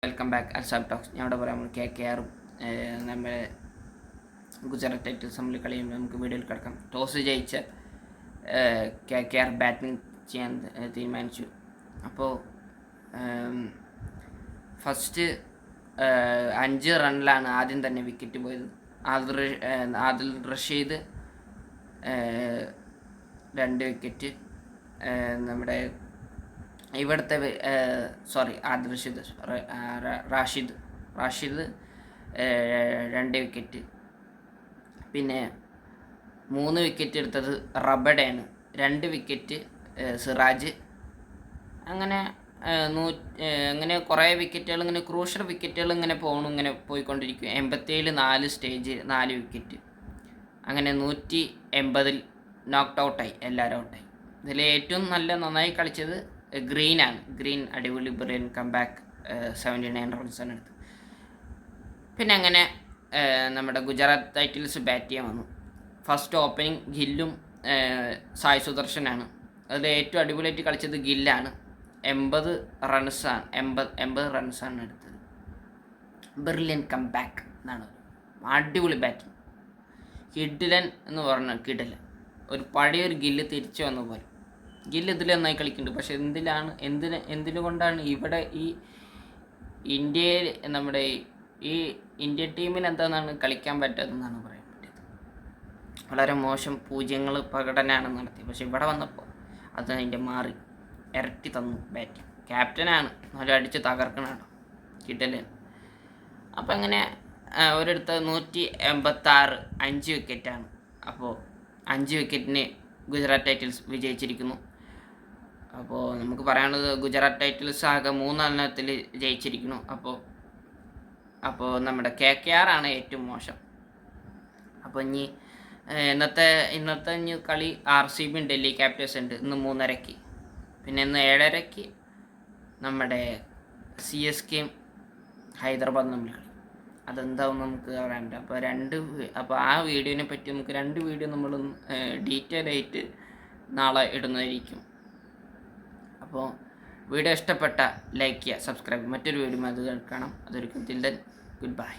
Welcome back അൽസാബ് talks. ഞാൻ ഇവിടെ പറയാം കെ കെ ആറും നമ്മുടെ ഗുജറാത്ത് ടൈറ്റൻസ് തമ്മിൽ കളിയുമ്പോൾ നമുക്ക് വീഡിയോയിൽ കിടക്കാം. ടോസ് ജയിച്ച കെ കെ ആർ ബാറ്റിംഗ് ചെയ്യാൻ തീരുമാനിച്ചു. അപ്പോൾ ഫസ്റ്റ് 5 റണ്ണിലാണ് ആദ്യം തന്നെ വിക്കറ്റ് പോയത്. ആദിൽ റഷീദ് 2 വിക്കറ്റ്, നമ്മുടെ ഇവിടുത്തെ റാഷിദ് 2 വിക്കറ്റ്. പിന്നെ 3 വിക്കറ്റ് എടുത്തത് റബഡയാണ്, 2 വിക്കറ്റ് സിറാജ്. അങ്ങനെ കുറേ വിക്കറ്റുകൾ, ഇങ്ങനെ ക്രൂഷ്യൽ വിക്കറ്റുകൾ ഇങ്ങനെ പോയിക്കൊണ്ടിരിക്കും. 87 4 സ്റ്റേജ് 4 വിക്കറ്റ്. അങ്ങനെ 180 നോക്ക്ഡ് ഔട്ടായി, എല്ലാവരും ഔട്ടായി. ഇതിൽ ഏറ്റവും നന്നായി കളിച്ചത് ഗ്രീനാണ്. ഗ്രീൻ അടിപൊളി ബ്രില്യൻ കംബാക്ക് 79 റൺസാണ് എടുത്തത്. പിന്നെ അങ്ങനെ നമ്മുടെ ഗുജറാത്ത് ടൈറ്റൻസ് ബാറ്റ് ചെയ്യാൻ വന്നു. ഫസ്റ്റ് ഓപ്പണിംഗ് ഗില്ലും സായ് സുദർശനാണ്. അതിൽ ഏറ്റവും അടിപൊളിയായിട്ട് കളിച്ചത് ഗില്ലാണ്. 80 റൺസാണ് എടുത്തത്. ബ്രില്യൻ കംബാക്ക് എന്നാണ്, അടിപൊളി ബാറ്റിംഗ്. കിഡിലൻ എന്ന് പറഞ്ഞാൽ കിഡിലൻ, ഒരു പഴയൊരു ഗില്ല് തിരിച്ചു വന്ന പോലെ. ഗില്ല് ഇതിൽ നന്നായി കളിക്കുന്നുണ്ട്. പക്ഷെ എന്തിനുകൊണ്ടാണ് ഇവിടെ ഈ ഇന്ത്യയിൽ നമ്മുടെ ഈ ഇന്ത്യൻ ടീമിന് എന്താണെന്നാണ് കളിക്കാൻ പറ്റാത്തതെന്നാണ് പറയാൻ പറ്റിയത്. വളരെ മോശം 0 പ്രകടനമാണ് നടത്തിയത്. പക്ഷെ ഇവിടെ വന്നപ്പോൾ അത് അതിൻ്റെ മാറി ഇരട്ടി തന്നു ബാറ്റിംഗ്. ക്യാപ്റ്റനാണ്, നല്ല അടിച്ച് തകർക്കണോ കിട്ടലൻ. അപ്പം അങ്ങനെ ഒരിടത്ത് 186 5 വിക്കറ്റാണ്. അപ്പോൾ 5 വിക്കറ്റിന് ഗുജറാത്ത് ടൈറ്റൻസ് വിജയിച്ചിരിക്കുന്നു. അപ്പോൾ നമുക്ക് പറയാനുള്ളത്, ഗുജറാത്ത് ടൈറ്റൻസ് ആകെ 3 എണ്ണത്തിൽ ജയിച്ചിരിക്കുന്നു. അപ്പോൾ നമ്മുടെ കെ കെ ആർ ആണ് ഏറ്റവും മോശം. അപ്പോൾ ഇന്നത്തെ കളി RCB ഡൽഹി ക്യാപിറ്റൽസ് ഉണ്ട് ഇന്ന് 3:30. പിന്നെ ഇന്ന് 7:30 നമ്മുടെ CSKയും ഹൈദരാബാദ് തമ്മിൽ കളി. അതെന്താവും നമുക്ക് പറയാനുണ്ട്. അപ്പോൾ ആ വീഡിയോനെ പറ്റി നമുക്ക് 2 വീഡിയോ നമ്മൾ ഡീറ്റെയിൽ ആയിട്ട് നാളെ ഇടുന്നതായിരിക്കും. അപ്പോൾ വീഡിയോ ഇഷ്ടപ്പെട്ട ലൈക്ക് ചെയ്യുക, സബ്സ്ക്രൈബ്. മറ്റൊരു വീഡിയോ അത് കാണാം. അതൊരു ഗുഡ് ബൈ.